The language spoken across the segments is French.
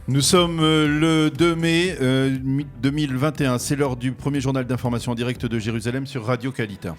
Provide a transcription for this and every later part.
Nous sommes le 2 mai 2021. C'est l'heure du premier journal d'information en direct de Jérusalem sur Radio Kalita.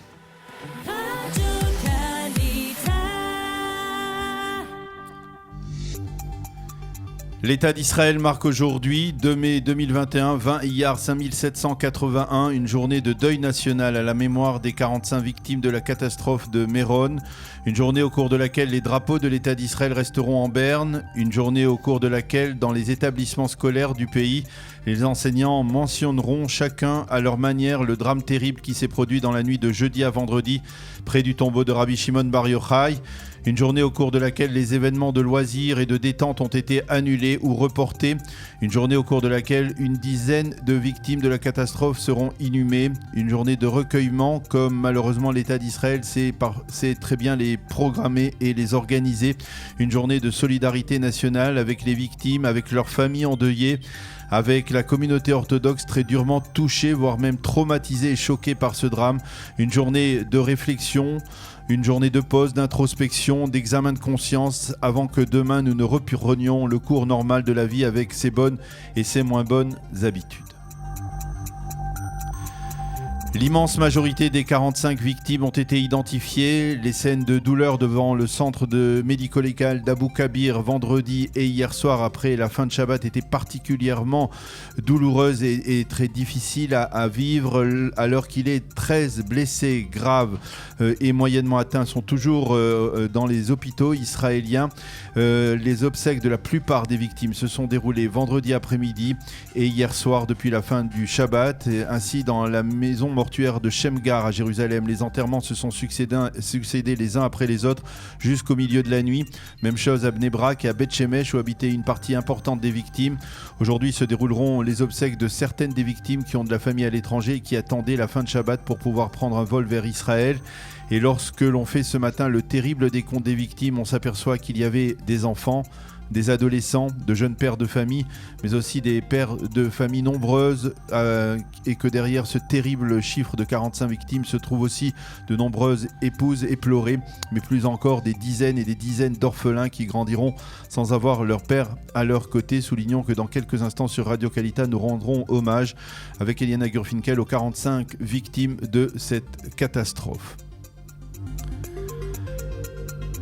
L'État d'Israël marque aujourd'hui, 2 mai 2021, 20 Iyar 5781, une journée de deuil national à la mémoire des 45 victimes de la catastrophe de Méron. Une journée au cours de laquelle les drapeaux de l'État d'Israël resteront en berne. Une journée au cours de laquelle, dans les établissements scolaires du pays, les enseignants mentionneront chacun à leur manière le drame terrible qui s'est produit dans la nuit de jeudi à vendredi près du tombeau de Rabbi Shimon Bar Yochai. Une journée au cours de laquelle les événements de loisirs et de détente ont été annulés ou reportés. Une journée au cours de laquelle une dizaine de victimes de la catastrophe seront inhumées. Une journée de recueillement, comme malheureusement l'État d'Israël sait très bien les programmer et les organiser. Une journée de solidarité nationale avec les victimes, avec leurs familles endeuillées, avec la communauté orthodoxe très durement touchée, voire même traumatisée et choquée par ce drame. Une journée de réflexion, une journée de pause, d'introspection, d'examen de conscience, avant que demain nous ne reprenions le cours normal de la vie avec ses bonnes et ses moins bonnes habitudes. L'immense majorité des 45 victimes ont été identifiées. Les scènes de douleur devant le centre médico-légal d'Abou Kabir vendredi et hier soir après la fin de Shabbat étaient particulièrement douloureuses et très difficiles à vivre. Alors qu'il est 13 blessés graves et moyennement atteints sont toujours dans les hôpitaux israéliens. Les obsèques de la plupart des victimes se sont déroulées vendredi après-midi et hier soir depuis la fin du Shabbat. Ainsi, dans la maison mortuaire de Shemgar à Jérusalem, les enterrements se sont succédés les uns après les autres jusqu'au milieu de la nuit. Même chose à Bnei Brak et à Beth Shemesh où habitait une partie importante des victimes. Aujourd'hui se dérouleront les obsèques de certaines des victimes qui ont de la famille à l'étranger et qui attendaient la fin de Shabbat pour pouvoir prendre un vol vers Israël. Et lorsque l'on fait ce matin le terrible décompte des victimes, on s'aperçoit qu'il y avait des enfants, des adolescents, de jeunes pères de famille, mais aussi des pères de familles nombreuses et que derrière ce terrible chiffre de 45 victimes se trouvent aussi de nombreuses épouses éplorées, mais plus encore des dizaines et des dizaines d'orphelins qui grandiront sans avoir leur père à leur côté. Soulignons que dans quelques instants sur Radio Kalita, nous rendrons hommage avec Eliana Gurfinkel aux 45 victimes de cette catastrophe.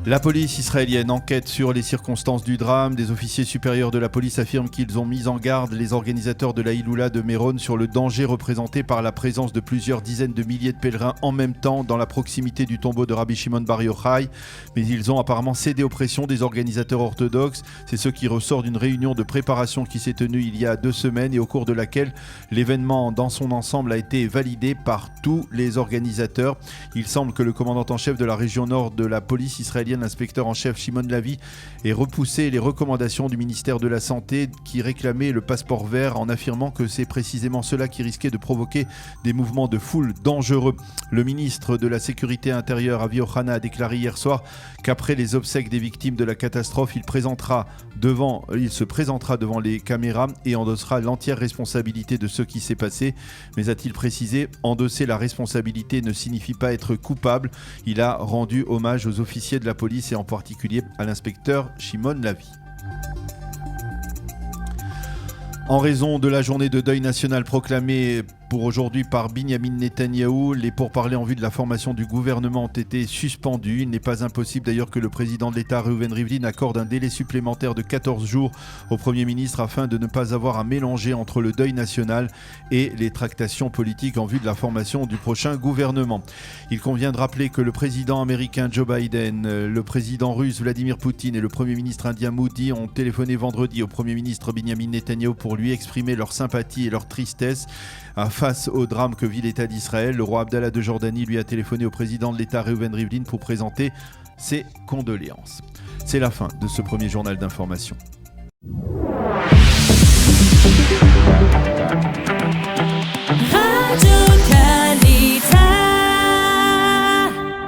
La police israélienne enquête sur les circonstances du drame. Des officiers supérieurs de la police affirment qu'ils ont mis en garde les organisateurs de la Hiloula de Méron sur le danger représenté par la présence de plusieurs dizaines de milliers de pèlerins en même temps dans la proximité du tombeau de Rabbi Shimon Bar Yochai. Mais ils ont apparemment cédé aux pressions des organisateurs orthodoxes. C'est ce qui ressort d'une réunion de préparation qui s'est tenue il y a 2 semaines et au cours de laquelle l'événement dans son ensemble a été validé par tous les organisateurs. Il semble que le commandant en chef de la région nord de la police israélienne, l'inspecteur en chef Shimon Lavi, ait repoussé les recommandations du ministère de la Santé qui réclamait le passeport vert en affirmant que c'est précisément cela qui risquait de provoquer des mouvements de foule dangereux. Le ministre de la Sécurité intérieure, Avi Ohana, a déclaré hier soir qu'après les obsèques des victimes de la catastrophe, il se présentera devant les caméras et endossera l'entière responsabilité de ce qui s'est passé. Mais a-t-il précisé, endosser la responsabilité ne signifie pas être coupable. Il a rendu hommage aux officiers de la police et en particulier à l'inspecteur Shimon Lavi. En raison de la journée de deuil national proclamée pour aujourd'hui par Binyamin Netanyahou, les pourparlers en vue de la formation du gouvernement ont été suspendus. Il n'est pas impossible d'ailleurs que le président de l'État, Reuven Rivlin, accorde un délai supplémentaire de 14 jours au Premier ministre afin de ne pas avoir à mélanger entre le deuil national et les tractations politiques en vue de la formation du prochain gouvernement. Il convient de rappeler que le président américain Joe Biden, le président russe Vladimir Poutine et le Premier ministre indien Modi ont téléphoné vendredi au Premier ministre Binyamin Netanyahou pour lui exprimer leur sympathie et leur tristesse face au drame que vit l'État d'Israël. Le roi Abdallah de Jordanie lui a téléphoné au président de l'État Reuven Rivlin pour présenter ses condoléances. C'est la fin de ce premier journal d'information.